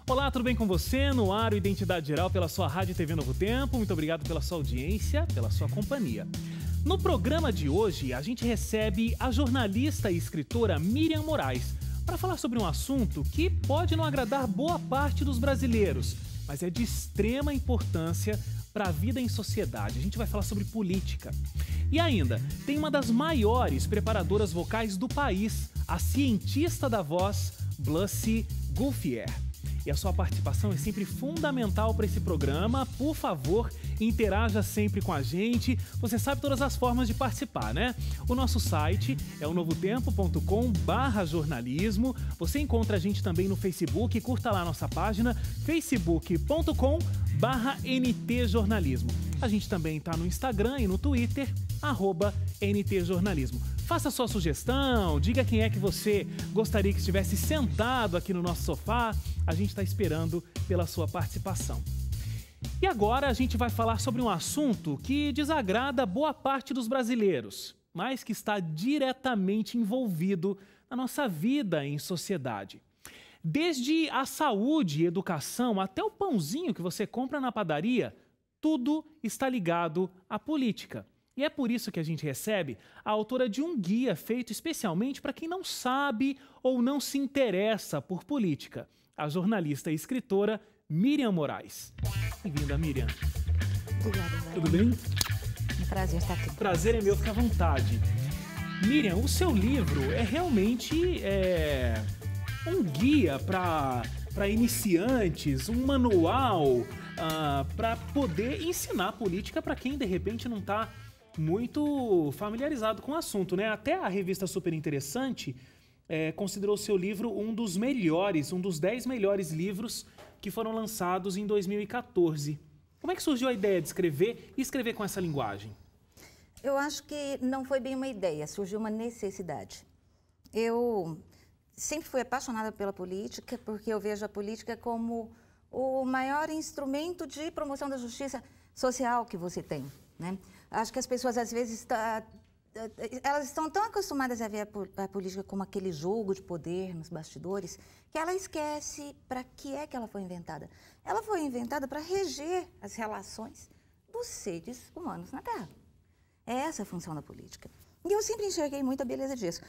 Olá, tudo bem com você? No ar, o Identidade Geral pela sua Rádio e TV Novo Tempo. Muito obrigado pela sua audiência, pela sua companhia. No programa de hoje, a gente recebe a jornalista e escritora Miriam Moraes para falar sobre um assunto que pode não agradar boa parte dos brasileiros, mas é de extrema importância para a vida em sociedade. A gente vai falar sobre política. E ainda, tem uma das maiores preparadoras vocais do país, a cientista da voz, Blussy Gouffier. E a sua participação é sempre fundamental para esse programa. Por favor, interaja sempre com a gente. Você sabe todas as formas de participar, né? O nosso site é o novotempo.com/jornalismo. Você encontra a gente também no Facebook. Curta lá a nossa página, facebook.com/ntjornalismo. A gente também está no Instagram e no Twitter, @ntjornalismo. Faça sua sugestão, diga quem é que você gostaria que estivesse sentado aqui no nosso sofá. A gente está esperando pela sua participação. E agora a gente vai falar sobre um assunto que desagrada boa parte dos brasileiros, mas que está diretamente envolvido na nossa vida em sociedade. Desde a saúde e educação até o pãozinho que você compra na padaria, tudo está ligado à política. E é por isso que a gente recebe a autora de um guia feito especialmente para quem não sabe ou não se interessa por política, a jornalista e escritora Miriam Moraes. Bem-vinda, Miriam. Obrigada, Zé. Tudo bem? Um prazer estar aqui. Prazer é meu, fica à vontade. Miriam, o seu livro é realmente um guia para iniciantes, um manual para poder ensinar política para quem, de repente, não está muito familiarizado com o assunto, né? Até a revista Super Interessante considerou o seu livro um dos 10 melhores livros que foram lançados em 2014. Como é que surgiu a ideia de escrever e escrever com essa linguagem? Eu acho que não foi bem uma ideia, surgiu uma necessidade. Eu sempre fui apaixonada pela política, porque eu vejo a política como o maior instrumento de promoção da justiça social que você tem, né? Acho que as pessoas, às vezes, elas estão tão acostumadas a ver a política como aquele jogo de poder nos bastidores, que ela esquece para que é que ela foi inventada. Ela foi inventada para reger as relações dos seres humanos na Terra. É essa a função da política. E eu sempre enxerguei muita beleza disso.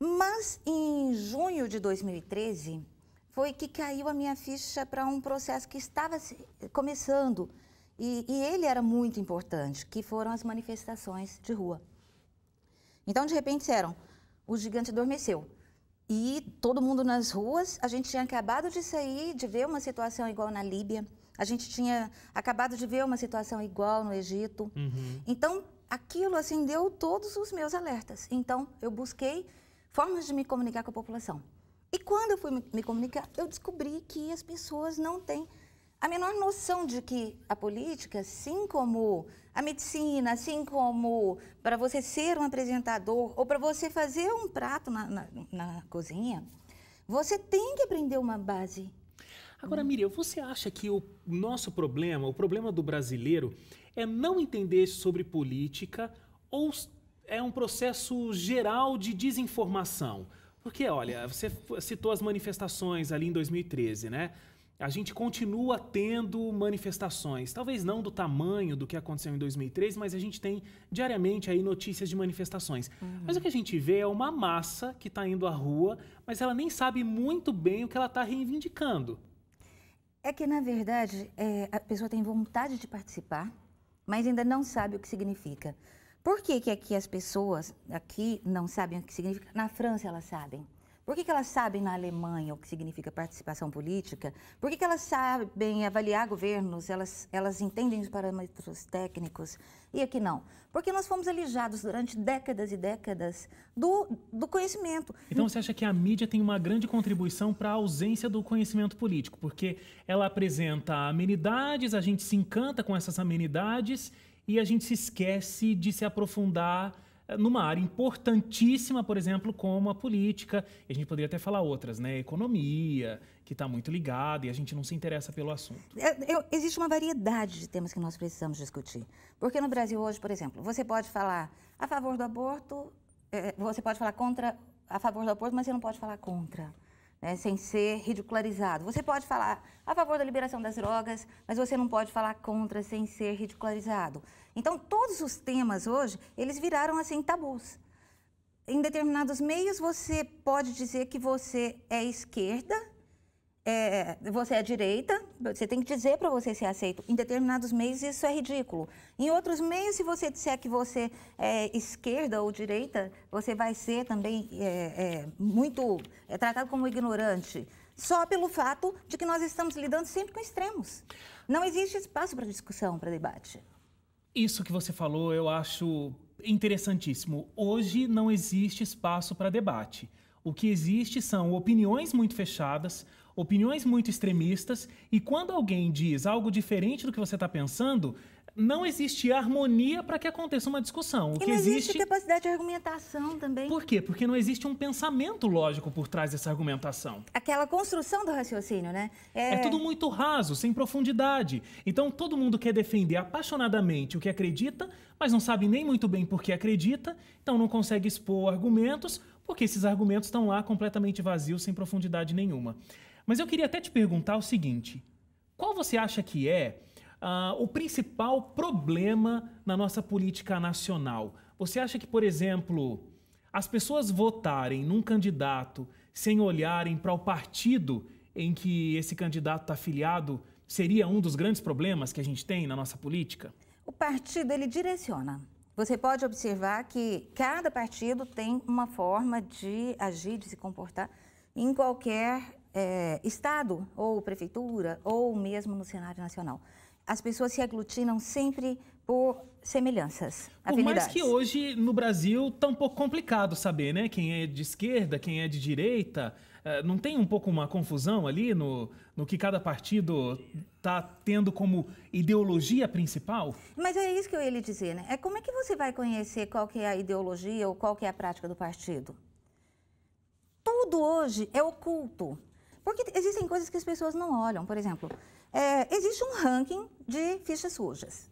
Mas, em junho de 2013, foi que caiu a minha ficha para um processo que estava começando. E ele era muito importante, que foram as manifestações de rua. Então, de repente, disseram, o gigante adormeceu. E todo mundo nas ruas, a gente tinha acabado de sair, de ver uma situação igual na Líbia, a gente tinha acabado de ver uma situação igual no Egito. Uhum. Então, aquilo acendeu todos os meus alertas. Então, eu busquei formas de me comunicar com a população. E quando eu fui me comunicar, eu descobri que as pessoas não têm a menor noção de que a política, assim como a medicina, assim como para você ser um apresentador ou para você fazer um prato na cozinha, você tem que aprender uma base. Agora, Miriam, você acha que o nosso problema, o problema do brasileiro, é não entender sobre política ou é um processo geral de desinformação? Porque, olha, você citou as manifestações ali em 2013, né? A gente continua tendo manifestações, talvez não do tamanho do que aconteceu em 2013, mas a gente tem diariamente aí notícias de manifestações. Uhum. Mas o que a gente vê é uma massa que está indo à rua, mas ela nem sabe muito bem o que ela está reivindicando. É que, na verdade, a pessoa tem vontade de participar, mas ainda não sabe o que significa. Por que que aqui as pessoas aqui não sabem o que significa? Na França elas sabem. Por que elas sabem na Alemanha o que significa participação política? Por que elas sabem avaliar governos? Elas entendem os parâmetros técnicos? E aqui não. Porque nós fomos alijados durante décadas e décadas do conhecimento. Então você acha que a mídia tem uma grande contribuição para a ausência do conhecimento político? Porque ela apresenta amenidades, a gente se encanta com essas amenidades e a gente se esquece de se aprofundar numa área importantíssima, por exemplo, como a política, e a gente poderia até falar outras, né? Economia, que está muito ligada e a gente não se interessa pelo assunto. Existe uma variedade de temas que nós precisamos discutir. Porque no Brasil hoje, por exemplo, você pode falar a favor do aborto, você pode falar a favor do aborto, mas você não pode falar contra. né, sem ser ridicularizado. Você pode falar a favor da liberação das drogas, mas você não pode falar contra sem ser ridicularizado. Então, todos os temas hoje, eles viraram assim tabus. Em determinados meios, você pode dizer que você é esquerda, você é direita, você tem que dizer para você ser aceito. Em determinados meios, isso é ridículo. Em outros meios, se você disser que você é esquerda ou direita, você vai ser também tratado como ignorante, só pelo fato de que nós estamos lidando sempre com extremos. Não existe espaço para discussão, para debate. Isso que você falou, eu acho interessantíssimo. Hoje não existe espaço para debate. O que existe são opiniões muito fechadas, opiniões muito extremistas, e quando alguém diz algo diferente do que você está pensando, não existe harmonia para que aconteça uma discussão. E não existe capacidade de argumentação também. Por quê? Porque não existe um pensamento lógico por trás dessa argumentação. Aquela construção do raciocínio, né? É tudo muito raso, sem profundidade. Então, todo mundo quer defender apaixonadamente o que acredita, mas não sabe nem muito bem por que acredita, então não consegue expor argumentos, porque esses argumentos estão lá completamente vazios, sem profundidade nenhuma. Mas eu queria até te perguntar o seguinte: qual você acha que é o principal problema na nossa política nacional? Você acha que, por exemplo, as pessoas votarem num candidato sem olharem para o partido em que esse candidato está afiliado seria um dos grandes problemas que a gente tem na nossa política? O partido, ele direciona. Você pode observar que cada partido tem uma forma de agir, de se comportar em qualquer estado, ou prefeitura, ou mesmo no cenário nacional. As pessoas se aglutinam sempre por semelhanças, afinidades. Por mais que hoje no Brasil está um pouco complicado saber, né? Quem é de esquerda, quem é de direita. Não tem um pouco uma confusão ali no que cada partido está tendo como ideologia principal? Mas é isso que eu ia lhe dizer, né? Como é que você vai conhecer qual que é a ideologia ou qual que é a prática do partido? Tudo hoje é oculto. Porque existem coisas que as pessoas não olham. Por exemplo, existe um ranking de fichas sujas,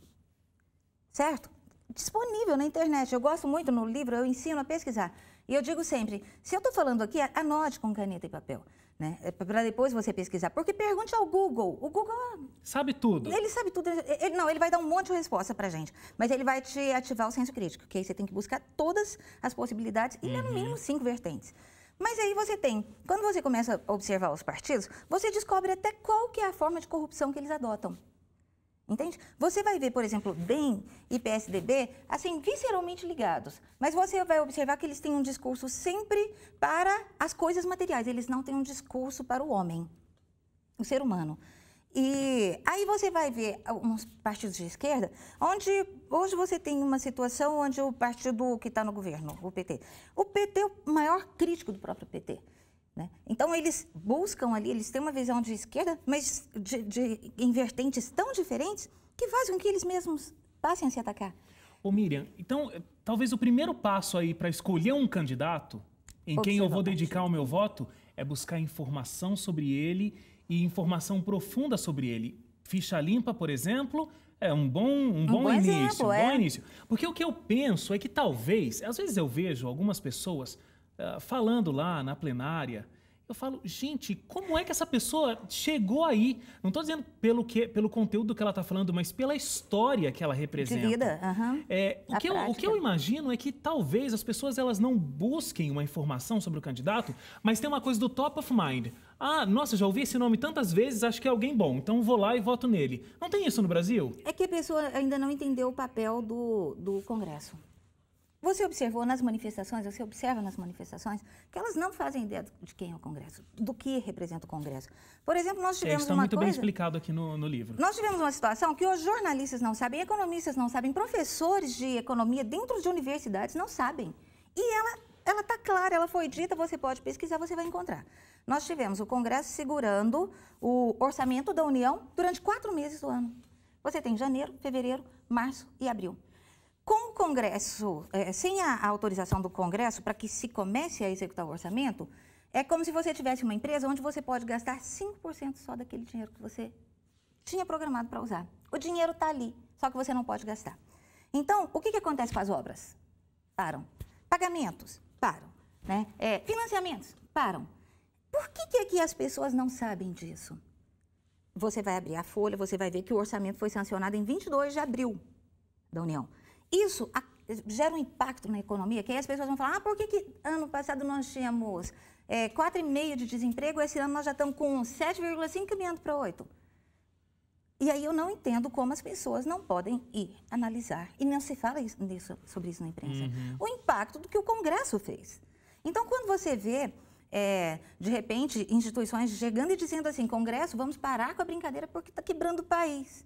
certo? Disponível na internet. Eu gosto muito no livro, eu ensino a pesquisar. E eu digo sempre, se eu estou falando aqui, anote com caneta e papel, né? Para depois você pesquisar. Porque pergunte ao Google. O Google sabe tudo. Ele sabe tudo. Ele vai dar um monte de resposta para a gente. Mas ele vai te ativar o senso crítico, que aí você tem que buscar todas as possibilidades e, no mínimo, 5 vertentes. Mas aí você tem, quando você começa a observar os partidos, você descobre até qual que é a forma de corrupção que eles adotam. Entende? Você vai ver, por exemplo, DEM e PSDB, assim, visceralmente ligados. Mas você vai observar que eles têm um discurso sempre para as coisas materiais. Eles não têm um discurso para o homem, o ser humano. E aí você vai ver uns partidos de esquerda, onde hoje você tem uma situação onde o partido que está no governo, o PT é o maior crítico do próprio PT. Né? Então, eles buscam ali, eles têm uma visão de esquerda, mas em vertentes tão diferentes que fazem com que eles mesmos passem a se atacar. Ô Miriam, então, talvez o primeiro passo aí para escolher um candidato em quem eu vou dedicar o meu voto é buscar informação sobre ele e informação profunda sobre ele. Ficha limpa, por exemplo, é um bom início. Porque o que eu penso é que talvez, às vezes eu vejo algumas pessoas falando lá na plenária, eu falo, gente, como é que essa pessoa chegou aí? Não estou dizendo pelo conteúdo que ela está falando, mas pela história que ela representa. De vida, o que eu imagino é que talvez as pessoas elas não busquem uma informação sobre o candidato, mas tem uma coisa do top of mind. Ah, nossa, já ouvi esse nome tantas vezes, acho que é alguém bom, então vou lá e voto nele. Não tem isso no Brasil? É que a pessoa ainda não entendeu o papel do Congresso. Você observou nas manifestações, você observa nas manifestações, que elas não fazem ideia de quem é o Congresso, do que representa o Congresso. Por exemplo, nós tivemos isso está muito bem explicado aqui no livro. Nós tivemos uma situação que os jornalistas não sabem, economistas não sabem, professores de economia dentro de universidades não sabem. E ela está clara, ela foi dita, você pode pesquisar, você vai encontrar. Nós tivemos o Congresso segurando o orçamento da União durante 4 meses do ano. Você tem janeiro, fevereiro, março e abril. Com o Congresso, sem a autorização do Congresso para que se comece a executar o orçamento, é como se você tivesse uma empresa onde você pode gastar 5% só daquele dinheiro que você tinha programado para usar. O dinheiro está ali, só que você não pode gastar. Então, o que acontece com as obras? Param. Pagamentos? Param. Né? Financiamentos? Param. Por que aqui as pessoas não sabem disso? Você vai abrir a folha, você vai ver que o orçamento foi sancionado em 22 de abril da União. Isso gera um impacto na economia, que aí as pessoas vão falar, por que ano passado nós tínhamos 4,5% de desemprego, esse ano nós já estamos com 7,5% caminhando para 8%. E aí eu não entendo como as pessoas não podem ir analisar, e não se fala sobre isso na imprensa, o impacto do que o Congresso fez. Então, quando você vê, de repente, instituições chegando e dizendo assim, Congresso, vamos parar com a brincadeira porque está quebrando o país.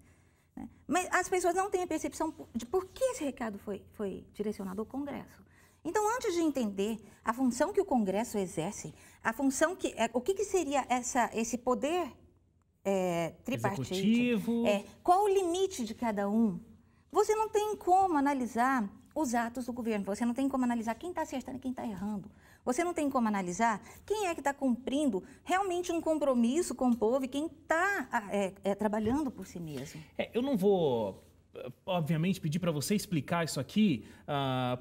Né? Mas as pessoas não têm a percepção de por que esse recado foi direcionado ao Congresso. Então, antes de entender a função que o Congresso exerce, a função o que seria esse poder tripartite, executivo, qual o limite de cada um, você não tem como analisar os atos do governo, você não tem como analisar quem está acertando e quem está errando, você não tem como analisar quem é que está cumprindo realmente um compromisso com o povo e quem está trabalhando por si mesmo. Eu não vou, obviamente, pedir para você explicar isso aqui,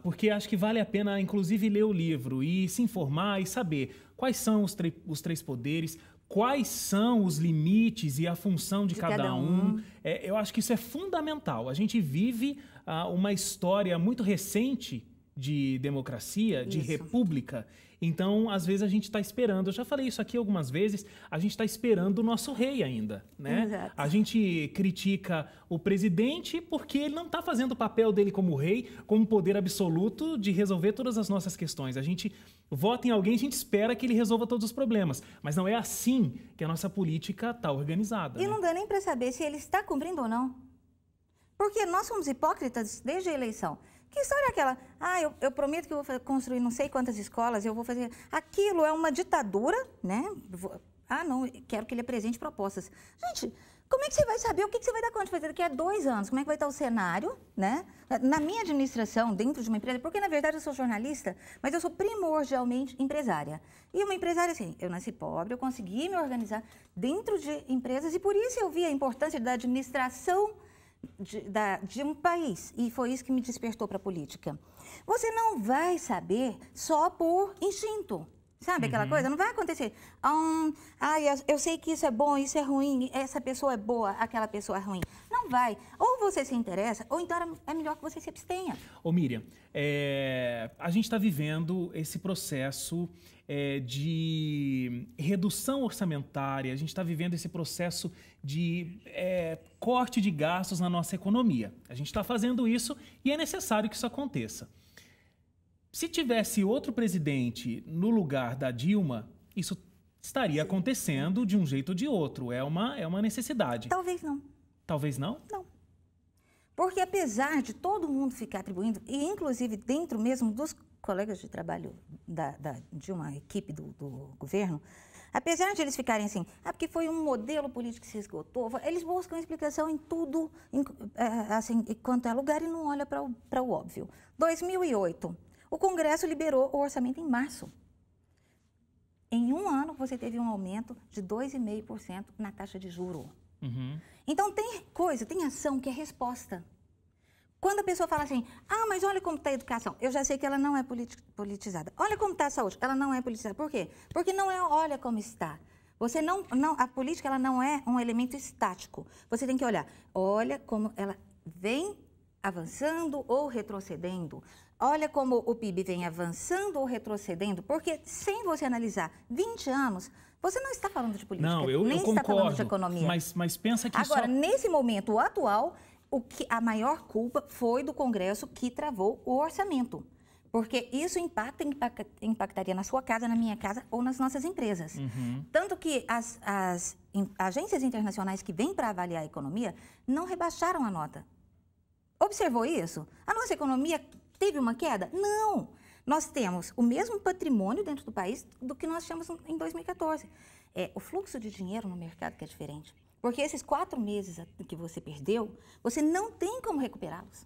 porque acho que vale a pena, inclusive, ler o livro e se informar e saber quais são os três poderes, quais são os limites e a função de cada um. Eu acho que isso é fundamental. A gente vive uma história muito recente de democracia, de república. Então, às vezes, a gente está esperando. Eu já falei isso aqui algumas vezes. A gente está esperando o nosso rei ainda, né? Exato. A gente critica o presidente porque ele não está fazendo o papel dele como rei, como poder absoluto de resolver todas as nossas questões. A gente vota em alguém, a gente espera que ele resolva todos os problemas. Mas não é assim que a nossa política está organizada. E não dá nem para saber se ele está cumprindo ou não. Porque nós somos hipócritas desde a eleição. Que história é aquela? Eu prometo que eu vou construir não sei quantas escolas, eu vou fazer... Aquilo é uma ditadura, né? Não, quero que ele apresente propostas. Gente, como é que você vai saber o que você vai dar conta de fazer daqui a 2 anos? Como é que vai estar o cenário, né? Na minha administração, dentro de uma empresa, porque na verdade eu sou jornalista, mas eu sou primordialmente empresária. E uma empresária, assim, eu nasci pobre, eu consegui me organizar dentro de empresas e por isso eu vi a importância da administração de um país, e foi isso que me despertou para a política. Você não vai saber só por instinto, sabe aquela coisa? Não vai acontecer, eu sei que isso é bom, isso é ruim, essa pessoa é boa, aquela pessoa é ruim. Não vai. Ou você se interessa, ou então é melhor que você se abstenha. Ô Miriam, a gente está vivendo esse processo de redução orçamentária, a gente está vivendo esse processo de corte de gastos na nossa economia. A gente está fazendo isso e é necessário que isso aconteça. Se tivesse outro presidente no lugar da Dilma, isso estaria acontecendo de um jeito ou de outro. É uma necessidade. Talvez não. Talvez não? Não. Porque apesar de todo mundo ficar atribuindo, e inclusive dentro mesmo dos colegas de trabalho de uma equipe do governo, apesar de eles ficarem assim, porque foi um modelo político que se esgotou, eles buscam explicação em tudo, assim, quanto é lugar e não olha para o óbvio. 2008, o Congresso liberou o orçamento em março. Em um ano, você teve um aumento de 2,5% na taxa de juros. Então, tem ação que é resposta. Quando a pessoa fala assim, mas olha como está a educação, eu já sei que ela não é politizada. Olha como está a saúde, ela não é politizada. Por quê? Porque não é olha como está. Você a política ela não é um elemento estático. Você tem que olha como ela vem avançando ou retrocedendo. Olha como o PIB vem avançando ou retrocedendo, porque sem você analisar 20 anos, você não está falando de política, nem eu concordo, está falando de economia. Mas pensa que agora, nesse momento atual, a maior culpa foi do Congresso que travou o orçamento. Porque isso impactaria na sua casa, na minha casa ou nas nossas empresas. Tanto que as agências internacionais que vêm para avaliar a economia não rebaixaram a nota. Observou isso? A nossa economia teve uma queda? Não! Nós temos o mesmo patrimônio dentro do país do que nós tínhamos em 2014. O fluxo de dinheiro no mercado que é diferente. Porque esses 4 meses que você perdeu, você não tem como recuperá-los.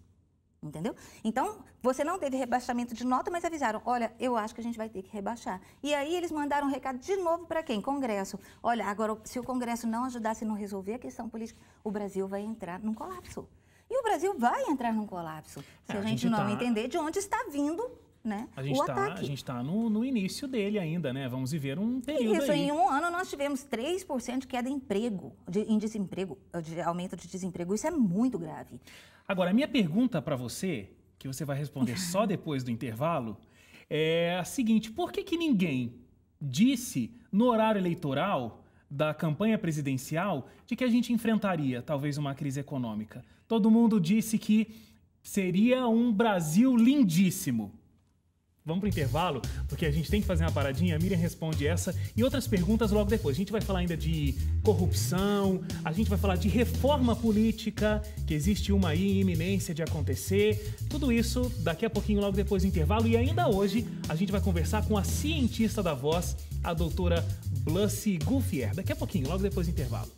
Entendeu? Então, você não teve rebaixamento de nota, mas avisaram, olha, eu acho que a gente vai ter que rebaixar. E aí eles mandaram um recado de novo para quem? Congresso. Olha, agora, se o Congresso não ajudasse a não resolver a questão política, o Brasil vai entrar num colapso. E o Brasil vai entrar num colapso se a gente não entender de onde está vindo né, A o ataque. gente tá no início dele ainda, né? Vamos viver um período Isso, aí. em um ano nós tivemos 3% de queda em desemprego, de aumento de desemprego. Isso é muito grave. Agora, a minha pergunta para você, que você vai responder só depois do intervalo, é a seguinte: por que ninguém disse no horário eleitoral da campanha presidencial de que a gente enfrentaria talvez uma crise econômica? Todo mundo disse que seria um Brasil lindíssimo. Vamos para o intervalo, porque a gente tem que fazer uma paradinha. A Miriam responde essa e outras perguntas logo depois. A gente vai falar ainda de corrupção, a gente vai falar de reforma política, que existe uma aí em iminência de acontecer. Tudo isso daqui a pouquinho, logo depois do intervalo. E ainda hoje, a gente vai conversar com a cientista da voz, a doutora Blussi Guffier. Daqui a pouquinho, logo depois do intervalo.